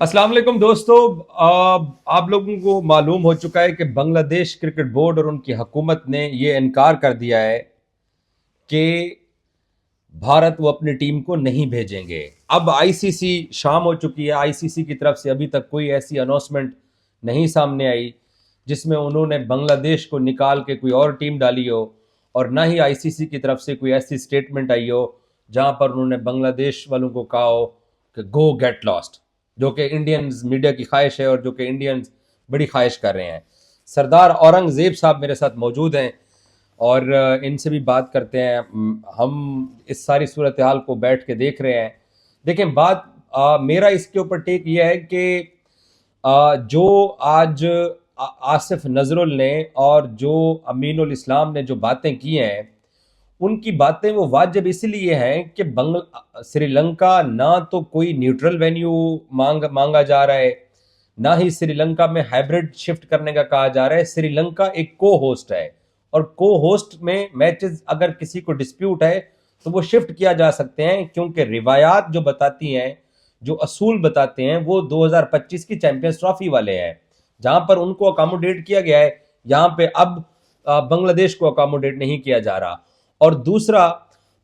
अस्सलाम वालेकुम दोस्तों। आप लोगों को मालूम हो चुका है कि बांग्लादेश क्रिकेट बोर्ड और उनकी हुकूमत ने ये इनकार कर दिया है कि भारत वो अपनी टीम को नहीं भेजेंगे। अब आईसीसी शाम हो चुकी है, आईसीसी की तरफ से अभी तक कोई ऐसी अनाउंसमेंट नहीं सामने आई जिसमें उन्होंने बांग्लादेश को निकाल के कोई और टीम डाली हो, और ना ही आईसीसी की तरफ से कोई ऐसी स्टेटमेंट आई हो जहां पर उन्होंने बांग्लादेश वालों को कहा हो कि गो गेट लॉस्ट, जो कि इंडियंस मीडिया की ख्वाहिश है और जो कि इंडियंस बड़ी ख्वाहिश कर रहे हैं। सरदार औरंगजेब साहब मेरे साथ मौजूद हैं और इनसे भी बात करते हैं। हम इस सारी सूरत हाल को बैठ के देख रहे हैं। देखें, बात मेरा इसके ऊपर टेक ये है कि जो आज आसिफ नजरुल ने और जो अमीनुल इस्लाम ने जो बातें की हैं, उनकी बातें वो वाजिब इसलिए हैं कि श्रीलंका ना तो कोई न्यूट्रल वेन्यू मांगा जा रहा है, ना ही श्रीलंका में हाइब्रिड शिफ्ट करने का कहा जा रहा है। श्रीलंका एक को होस्ट है और को होस्ट में मैचेस अगर किसी को डिस्प्यूट है तो वो शिफ्ट किया जा सकते हैं, क्योंकि रिवायात जो बताती हैं, जो असूल बताते हैं, वो 2025 की चैंपियंस ट्रॉफी वाले हैं जहां पर उनको अकोमोडेट किया गया है। यहां पे अब बांग्लादेश को अकोमोडेट नहीं किया जा रहा। और दूसरा,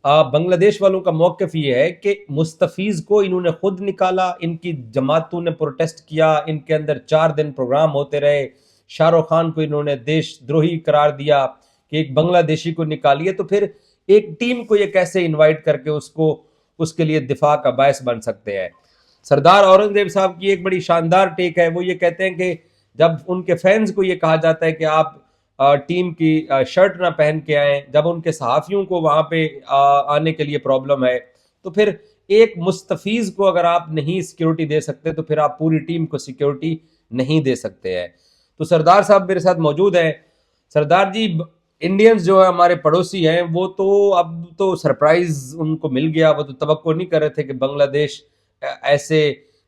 बांग्लादेश वालों का मौकफ ये है कि मुस्तफीज को इन्होंने खुद निकाला, इनकी जमातों ने प्रोटेस्ट किया, इनके अंदर 4 दिन प्रोग्राम होते रहे। शाहरुख खान को इन्होंने देशद्रोही करार दिया कि एक बांग्लादेशी को निकालिए, तो फिर एक टीम को ये कैसे इनवाइट करके उसको उसके लिए दिफा का बायस बन सकते हैं। सरदार औरंगजेब साहब की एक बड़ी शानदार टेक है। वो ये कहते हैं कि जब उनके फैंस को ये कहा जाता है कि आप टीम की शर्ट ना पहन के आए, जब उनके सहाफ़ियों को वहाँ पे आने के लिए प्रॉब्लम है, तो फिर एक मुस्तफीज को अगर आप नहीं सिक्योरिटी दे सकते तो फिर आप पूरी टीम को सिक्योरिटी नहीं दे सकते हैं। तो सरदार साहब मेरे साथ मौजूद हैं। सरदार जी, इंडियंस जो है हमारे पड़ोसी हैं, वो तो अब तो सरप्राइज उनको मिल गया। वो तो तवक्को नहीं कर रहे थे कि बांग्लादेश ऐसे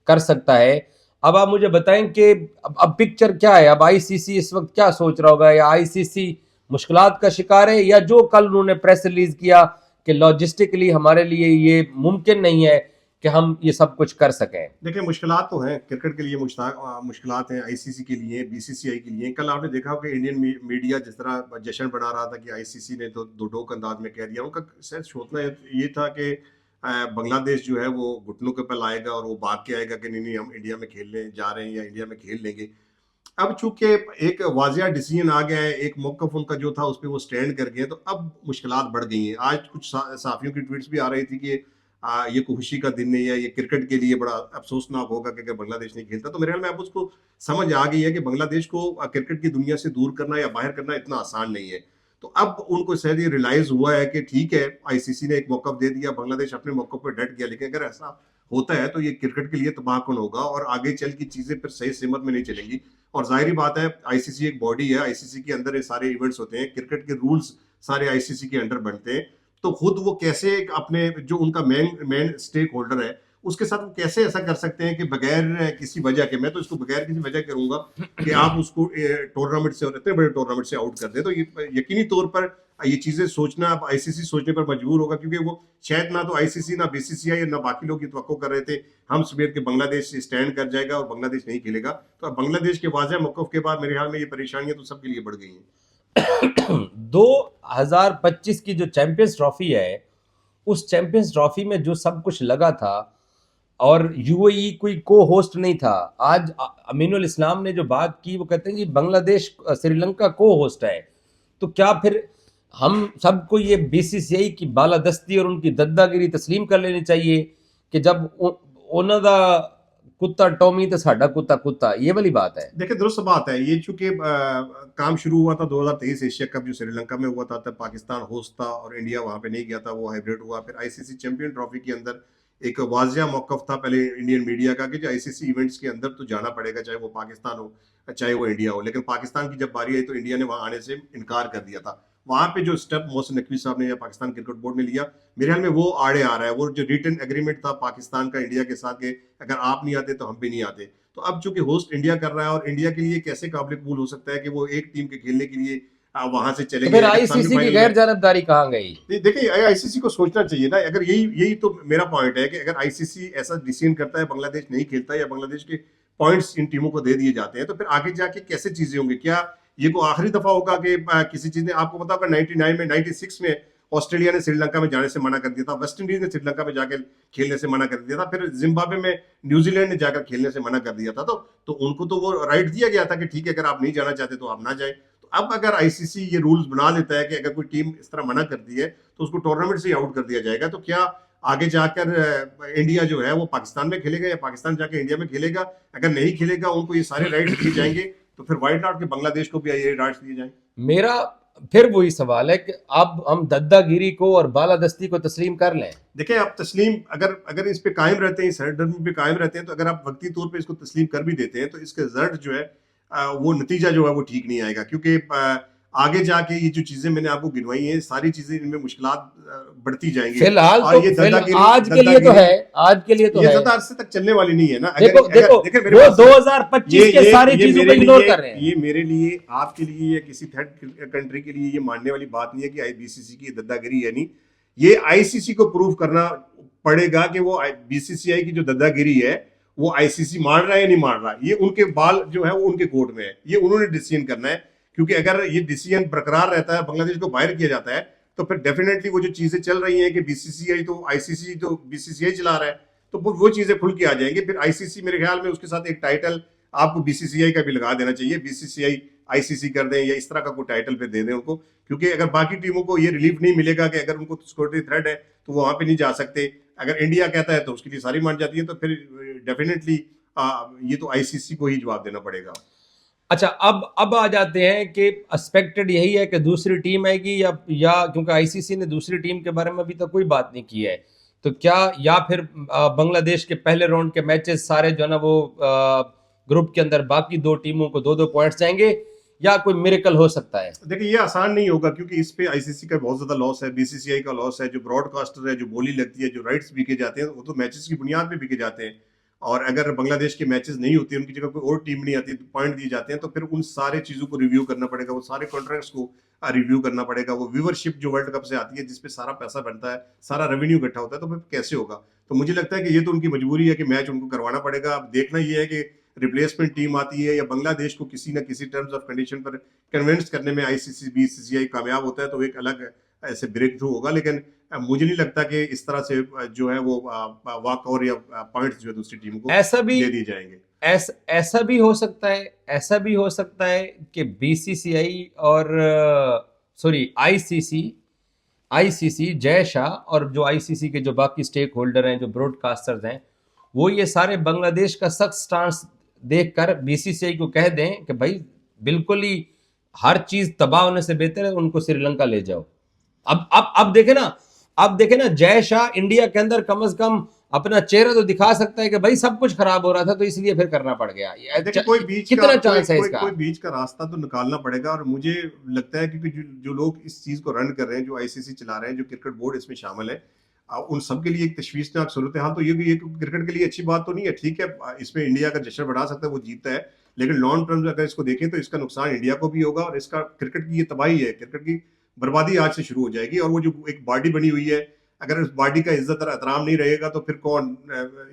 कर सकता है। अब आप मुझे बताएं कि अब पिक्चर क्या है। अब आईसीसी इस वक्त क्या सोच रहा होगा, या आईसीसी मुश्किलात का शिकार है, या जो कल उन्होंने प्रेस रिलीज किया कि लॉजिस्टिकली हमारे लिए ये मुमकिन नहीं है कि हम ये सब कुछ कर सकें। देखिए, मुश्किलात तो हैं क्रिकेट के लिए, मुश्किलात हैं आईसीसी के लिए, बीसीसीआई के लिए। कल आपने देखा कि इंडियन मीडिया जिस तरह जश्न बना रहा था कि आईसीसी ने तो दो टोक अंदाज में कह दिया। उनका शायद सोचना ये था कि बांग्लादेश जो है वो घुटनों के पल आएगा और वो भाग के आएगा कि नहीं नहीं हम इंडिया में खेलने जा रहे हैं या इंडिया में खेल लेंगे। अब चूंकि एक वाजिया डिसीजन आ गया है, एक मौकफ उनका जो था उस पर वो स्टैंड कर गए, तो अब मुश्किलात बढ़ गई हैं। आज कुछ साफियों की ट्वीट्स भी आ रही थी कि ये खुशी का दिन नहीं है, ये क्रिकेट के लिए बड़ा अफसोसनाक होगा कि अगर बांग्लादेश नहीं खेलता। तो मेरे ख्याल में अब उसको समझ आ गई है कि बांग्लादेश को क्रिकेट की दुनिया से दूर करना या बाहर करना इतना आसान नहीं है। तो अब उनको शायद ये रियलाइज हुआ है कि ठीक है, आईसीसी ने एक मौकफ दे दिया, बांग्लादेश अपने मौकफ पर डट गया, लेकिन अगर ऐसा होता है तो ये क्रिकेट के लिए तबाहकुन होगा और आगे चल की चीजें फिर सही सिमत में नहीं चलेंगी। और जाहिर बात है, आईसीसी एक बॉडी है, आईसीसी के अंदर ये सारे इवेंट्स होते हैं, क्रिकेट के रूल्स सारे आईसीसी के अंडर बनते हैं। तो खुद वो कैसे अपने जो उनका मेन मेन स्टेक होल्डर है उसके साथ वो कैसे ऐसा कर सकते हैं कि बगैर किसी वजह के, मैं तो इसको बगैर किसी वजह करूंगा कि आप उसको टूर्नामेंट से और इतने बड़े टूर्नामेंट से आउट कर दें। तो ये यकीनी तौर पर ये चीजें सोचना अब आईसीसी सोचने पर मजबूर होगा, क्योंकि वो शायद ना तो आईसीसी ना बीसीसीआई ना बाकी लोग ये तवक्को कर रहे थे हम सवेर के बांग्लादेश स्टैंड कर जाएगा और बांग्लादेश नहीं खेलेगा। तो अब बांग्लादेश के वाज़ेह मौक़िफ़ के बाद मेरे ख्याल में ये परेशानियां तो सबके लिए बढ़ गई हैं। 2025 की जो चैंपियंस ट्रॉफी है, उस चैंपियंस ट्रॉफी में जो सब कुछ लगा था, और यूएई कोई को होस्ट नहीं था। आज अमीनुल इस्लाम ने जो बात की, वो कहते हैं कि बांग्लादेश श्रीलंका को होस्ट है। तो क्या फिर हम सबको ये बीसीसीआई की बालादस्ती और उनकी दद्दागिरी तस्लीम कर लेनी चाहिए कि जब उन्हों दा कुत्ता टॉमी तो साडा कुत्ता कुत्ता, ये वाली बात है। देखिए, दुरुस्त बात है ये। चूंकि काम शुरू हुआ था 2023 एशिया कप जो श्रीलंका में हुआ था, तब पाकिस्तान होस्ट था और इंडिया वहां पे नहीं गया था, वो हाइब्रिड हुआ। फिर आईसीसी चैंपियन ट्रॉफी के अंदर एक वाजिया मौकफ था पहले इंडियन मीडिया का कि जो आईसीसी इवेंट्स के अंदर तो जाना पड़ेगा, चाहे वो पाकिस्तान हो चाहे वो इंडिया हो। लेकिन पाकिस्तान की जब बारी आई तो इंडिया ने वहां आने से इनकार कर दिया था। वहां पे जो स्टेप मोहसिन नकवी साहब ने या पाकिस्तान क्रिकेट बोर्ड ने लिया, मेरे ख्याल में वो आड़े आ रहा है। वो जो रिटन एग्रीमेंट था पाकिस्तान का इंडिया के साथ, के अगर आप नहीं आते तो हम भी नहीं आते। तो अब चूंकि होस्ट इंडिया कर रहा है और इंडिया के लिए कैसे काबिल कबूल हो सकता है कि वो एक टीम के खेलने के लिए वहां से चले तो गए फिर अगर आईसीसी की सेमीफाइनल गैर में। जानबदारी कहाँ गई? देखिए आईसीसी को सोचना चाहिए ना, अगर यही यही तो मेरा पॉइंट है कि अगर आईसीसी ऐसा डिसीजन करता है, बांग्लादेश नहीं खेलता या बांग्लादेश के पॉइंट्स इन टीमों को दे दिए जाते हैं, तो फिर आगे जाके कैसे चीजें होंगी? क्या ये को आखिरी दफा होगा कि किसी चीज ने, आपको पता होगा 99 में 96 में ऑस्ट्रेलिया ने श्रीलंका में जाने से मना कर दिया था, वेस्ट इंडीज ने श्रीलंका में जाकर खेलने से मना कर दिया था, फिर जिम्बाब्वे में न्यूजीलैंड ने जाकर खेलने से मना कर दिया था। तो उनको तो वो राइट दिया गया था कि ठीक है, अगर आप नहीं जाना चाहते तो आप ना जाए। तो अब अगर आईसीसी ये रूल्स बना लेता है कि अगर कोई टीम इस तरह मना करती है तो उसको टूर्नामेंट से आउट कर दिया जाएगा, तो क्या आगे जाकर इंडिया जो है वो पाकिस्तान में खेलेगा या पाकिस्तान जाकर इंडिया में खेलेगा? अगर नहीं खेलेगा, उनको ये सारे राइट्स दिए जाएंगे, तो फिर व्हाइट नॉट के बांग्लादेश को भी ये राइट्स दिए जाएंगे। मेरा फिर वही सवाल है कि अब हम दद्दागिरी को और बालादस्ती को तस्लीम कर लें। देखिए, आप तस्लीम अगर इस पे कायम रहते हैं, इस सरदर्मी पे कायम रहते हैं, तो अगर आप वक्ती तौर पे इसको तस्लीम कर भी देते हैं, तो इसके रिजल्ट जो है वो नतीजा जो है वो ठीक नहीं आएगा, क्योंकि आगे जाके ये जो चीजें मैंने आपको गिनवाई हैं, सारी चीजें इनमें मुश्किलात बढ़ती जाएंगी। फिलहाल और तो ये आज के लिए तो है, आज के लिए तो ये है। ज्यादा अरसे तक चलने वाली नहीं है ना। देखो देखो वो 2025 के सारी चीजों को इग्नोर कर रहे हैं। ये मेरे लिए, आपके लिए या किसी थर्ड कंट्री के लिए ये मानने वाली बात नहीं है कि आईबीसीसी की दद्दागिरी है। नहीं, ये आईसीसी को प्रूव करना पड़ेगा कि वो बीसीसीआई की जो दद्दागिरी है वो आईसीसी मान रहा है या नहीं मान रहा। ये उनके बाल जो है वो उनके कोर्ट में है, ये उन्होंने डिसीजन करना है। क्योंकि अगर ये डिसीजन बरकरार रहता है, बांग्लादेश को बाहर किया जाता है, तो फिर डेफिनेटली वो जो चीजें चल रही हैं कि बीसीसीआई तो आईसीसी तो बीसीसीआई चला रहा है, तो वो चीजें खुल के आ जाएंगी। फिर आईसीसी मेरे ख्याल में उसके साथ एक टाइटल आपको बीसीसीआई का भी लगा देना चाहिए, बीसीसीआई आईसीसी कर दें या इस तरह का कोई टाइटल पे दे दें उनको। क्योंकि अगर बाकी टीमों को ये रिलीफ नहीं मिलेगा कि अगर उनको सिक्योरिटी थ्रेट है तो वो वहां पे नहीं जा सकते, अगर इंडिया कहता है तो उसके लिए सारी मान जाती है, तो फिर डेफिनेटली ये तो आईसीसी को ही जवाब देना पड़ेगा। अच्छा, अब आ जाते हैं कि एक्सपेक्टेड यही है कि दूसरी टीम आएगी या क्योंकि आईसीसी ने दूसरी टीम के बारे में अभी तक कोई बात नहीं की है, तो क्या या फिर बांग्लादेश के पहले राउंड के मैचेस सारे जो है ना वो ग्रुप के अंदर बाकी दो टीमों को 2-2 पॉइंट्स जाएंगे, या कोई मिरेकल हो सकता है? देखिए, ये आसान नहीं होगा, क्योंकि इस पे आईसीसी का बहुत ज्यादा लॉस है, बीसीसीआई का लॉस है, जो ब्रॉडकास्टर है, जो बोली लगती है, जो राइट्स बिके जाते हैं, वो तो मैचेस की बुनियाद पे बिके जाते हैं। और अगर बांग्लादेश के मैचेस नहीं होते, उनकी जगह कोई और टीम नहीं आती, तो पॉइंट दिए जाते हैं, तो फिर उन सारे चीजों को रिव्यू करना पड़ेगा, वो सारे कॉन्ट्रैक्ट्स को रिव्यू करना पड़ेगा, वो व्यूवरशिप जो वर्ल्ड कप से आती है जिसपे सारा पैसा बनता है, सारा रेवेन्यू इकट्ठा होता है, तो फिर कैसे होगा? तो मुझे लगता है कि ये तो उनकी मजबूरी है कि मैच उनको करवाना पड़ेगा। अब देखना ये है कि रिप्लेसमेंट टीम आती है या बांग्लादेश को किसी ना किसी टर्म्स ऑफ कंडीशन पर कन्विंस करने में आईसीसी बीसीसीआई कामयाब होता है, तो एक अलग ऐसे ब्रेक थ्रू होगा। लेकिन मुझे नहीं लगता कि इस तरह से जो है वो वॉक ओवर या पॉइंट्स जो है दूसरी टीम को ऐसा भी दे दिए जाएंगे। ऐसा भी हो सकता है, ऐसा भी हो सकता है कि बीसीसीआई और सॉरी आईसीसी जय शाह और जो आईसीसी के जो बाकी स्टेक होल्डर हैं, जो ब्रॉडकास्टर्स हैं, वो ये सारे बांग्लादेश का सख्त स्टांस देखकर बीसीसीआई को कह दें कि भाई बिल्कुल ही हर चीज तबाह होने से बेहतर है उनको श्रीलंका ले जाओ। अब देखे ना जय शाह इंडिया के अंदर कम से कम अपना चेहरा तो दिखा सकता है कि भाई सब कुछ खराब हो रहा था तो इसलिए फिर करना पड़ गया। कोई बीच कितना चांस है इसका? कोई बीच का रास्ता तो निकालना पड़ेगा। और मुझे लगता है कि जो लोग इस चीज को रन कर रहे हैं, जो आईसीसी चला रहे हैं, जो क्रिकेट बोर्ड इसमें शामिल है, उन सब के लिए एक तशवीशनाक सूरत हाल। तो ये क्रिकेट के लिए अच्छी बात तो नहीं है। ठीक है, इसमें इंडिया का जश्न बढ़ा सकता है, वो जीतता है, लेकिन लॉन्ग टर्म अगर इसको देखें तो इसका नुकसान इंडिया को भी होगा और इसका क्रिकेट की ये तबाही है, क्रिकेट की बर्बादी आज से शुरू हो जाएगी। और वो जो एक बॉडी बनी हुई है, अगर उस बॉडी का इज्जत और एहतराम नहीं रहेगा तो फिर कौन,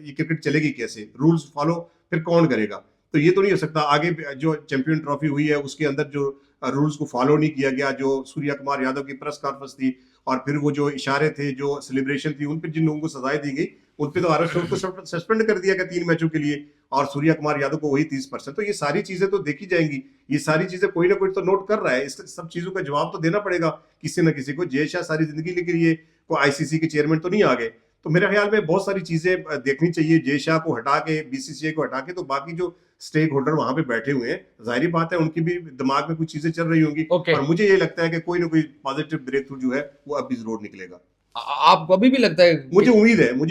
ये क्रिकेट चलेगी कैसे? रूल्स फॉलो फिर कौन करेगा? तो ये तो नहीं हो सकता। आगे जो चैंपियन ट्रॉफी हुई है उसके अंदर जो रूल्स को फॉलो नहीं किया गया, जो सूर्या कुमार यादव की प्रेस कॉन्फ्रेंस थी और फिर वो जो इशारे थे, जो सेलिब्रेशन थी, उन पर जिन लोगों को सजाएं दी गई, उन पर तो आरएसओ को सस्पेंड कर दिया गया 3 मैचों के लिए, और सूर्या कुमार यादव को वही 30%। तो ये सारी चीजें तो देखी जाएंगी, ये सारी चीजें कोई ना कोई तो नोट कर रहा है। इस सब चीजों का जवाब तो देना पड़ेगा किसी ना किसी को। जय शाह सारी जिंदगी के लिए को आईसीसी के चेयरमैन तो नहीं आ गए। तो मेरे ख्याल में बहुत सारी चीजें देखनी चाहिए। जय शाह को हटा के, बीसीसीआई को हटा के, तो बाकी जो स्टेक होल्डर वहां पे बैठे हुए हैं, जाहिर बात है उनकी भी दिमाग में कुछ चीजें चल रही होंगी। और मुझे ये लगता है कि कोई ना कोई पॉजिटिव ब्रेक थ्रू जो है वो अब इस रोड निकलेगा। आपको अभी भी लगता है? मुझे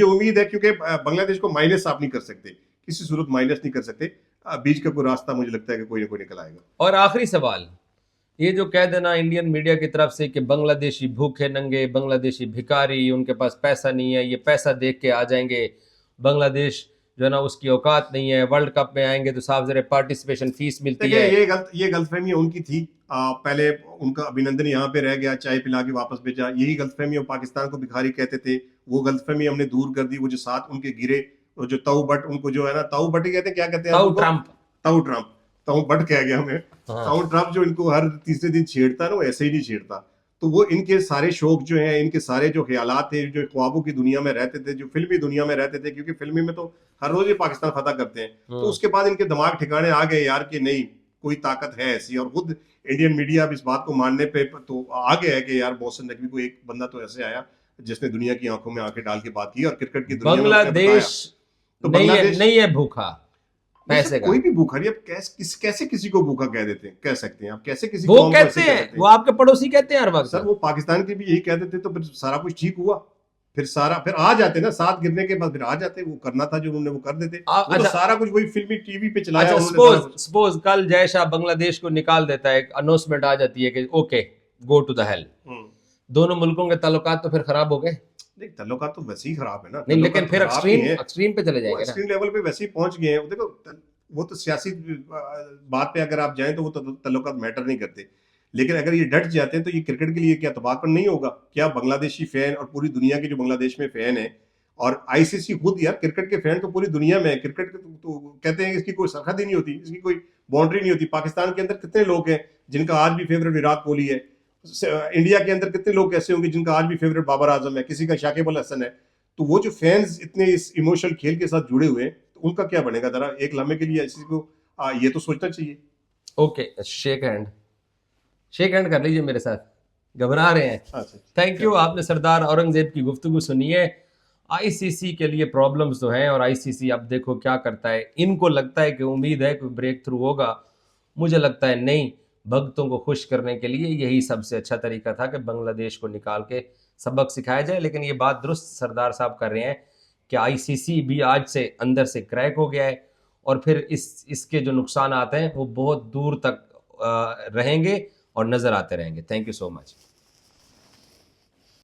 उम्मीद है क्योंकि बांग्लादेश को माइनस आप नहीं कर सकते, किसी सूरत माइनस नहीं कर सकते। बीच का कोई रास्ता मुझे लगता है कि कोई ना कोई निकल आएगा। और आखिरी सवाल, ये जो कह देना इंडियन मीडिया की तरफ से कि बांग्लादेशी भूखे नंगे, बांग्लादेशी भिखारी, उनके पास पैसा नहीं है, ये पैसा देख के आ जाएंगे, बांग्लादेश जो है ना उसकी औकात नहीं है, वर्ल्ड कप में आएंगे तो साफ ज़रा पार्टिसिपेशन फीस मिलती है। ये गलतफहमी उनकी थी पहले उनका अभिनंदन यहाँ पे रह गया, चाय पिला के वापस भेजा, यही गलतफहमी हम पाकिस्तान को भिखारी कहते थे, वो गलतफहमी हमने दूर कर दी। वो जो साथ उनके गिरे, वो जो ताऊ भट्ट, उनको जो है ना ताऊ भट्ट ही कहते हैं, क्या कहते हैं ताऊ उनको? ट्रंप। ताऊ ट्रंप, ताऊ भट्ट कह गया हमें। हाँ। ताऊ ट्रंप जो इनको हर तीसरे दिन छेड़ता है ना, वो ऐसे ही नहीं छेड़ता। तो वो इनके सारे शौक जो हैं, इनके सारे जो ख्यालात थे, जो ख्वाबों की दुनिया में रहते थे, जो फिल्मी दुनिया में रहते थे, क्योंकि फिल्मी में तो हर रोज ये पाकिस्तान फतह करते हैं, तो उसके बाद इनके दिमाग ठिकाने आ गए यार कि नहीं, कोई ताकत है ऐसी। और खुद इंडियन मीडिया अब इस बात को मानने पे तो आ गया है कि यार मोहसिन नकवी को एक बंदा तो ऐसे आया जिसने दुनिया की आंखों में आंखें डाल के बात की और क्रिकेट की दुनिया में उसने बताया। बांग्लादेश तो नहीं है, बांग्लादेश नहीं है भूखा पैसे का। कोई भी भूखा नहीं। अब कैसे किसी को भूखा कह देते हैं, कह सकते हैं आप? कैसे किसी वो कौम को कहते ऐसे कह हैं, सकते वो आपके पड़ोसी कहते हैं हर वक्त। सर वो पाकिस्तान के भी यही कहते थे, तो फिर सारा कुछ ठीक हुआ। फिर आ जाते ना, साथ गिरने के बाद फिर आ जाते, वो करना था जो उन्होंने वो कर देते। वो तो अच्छा, सारा कुछ वही फिल्मी टीवी पे चलाया अच्छा, उन्होंने सारा कुछ। सपोज कल जय शाह बांग्लादेश को निकाल देता है, एक अनाउंसमेंट आ जाती है कि okay go to the hell, दोनों मुल्कों के ताल्लुकात तो फिर खराब हो गए। नहीं, ताल्लुकात तो वैसे ही खराब है ना। नहीं, लेकिन ताल्लुकात फिर खराब ही हैं। एक्सट्रीम पे चले वो जाएंगे ना। एक्सट्रीम लेवल पे वैसे ही पहुंच गए हैं। देखो वो तो सियासी बात पे अगर आप जाएं तो वो ताल्लुकात मैटर नहीं करते, लेकिन अगर ये डट जाते हैं तो ये क्रिकेट के लिए क्या तबाहकुन नहीं होगा क्या? बांग्लादेशी फैन और पूरी दुनिया के जो बांग्लादेश में फैन है, और आईसीसी खुद, यार क्रिकेट के फैन तो पूरी दुनिया में है। क्रिकेट तो कहते हैं इसकी कोई सरहद ही नहीं होती, इसकी कोई बाउंड्री नहीं होती। पाकिस्तान के अंदर कितने लोग हैं जिनका आज भी फेवरेट विराट कोहली है? इंडिया के अंदर कितने लोग ऐसे होंगे जिनका आज भी फेवरेट बाबर आजम है, किसी का शाकिब अल हसन है? तो वो जो फैंस इतने इस इमोशनल खेल के साथ जुड़े हुए हैं, तो उनका क्या बनेगा? जरा एक लम्हे के लिए इसी को ये तो सोचना चाहिए। ओके, शेक हैंड कर लीजिए मेरे साथ, घबरा रहे हैं। अच्छा, थैंक यू, आपने सरदार औरंगजेब की गुफ्तगू सुनी है। आईसीसी के लिए प्रॉब्लम्स तो हैं, और आईसीसी अब देखो क्या करता है। इनको लगता है कि उम्मीद है कोई ब्रेक थ्रू होगा, मुझे लगता है नहीं। भक्तों को खुश करने के लिए यही सबसे अच्छा तरीका था कि बांग्लादेश को निकाल के सबक सिखाया जाए। लेकिन ये बात दुरुस्त सरदार साहब कर रहे हैं कि आईसीसी भी आज से अंदर से क्रैक हो गया है, और फिर इसके जो नुकसान आते हैं वो बहुत दूर तक रहेंगे और नजर आते रहेंगे। Thank you so much.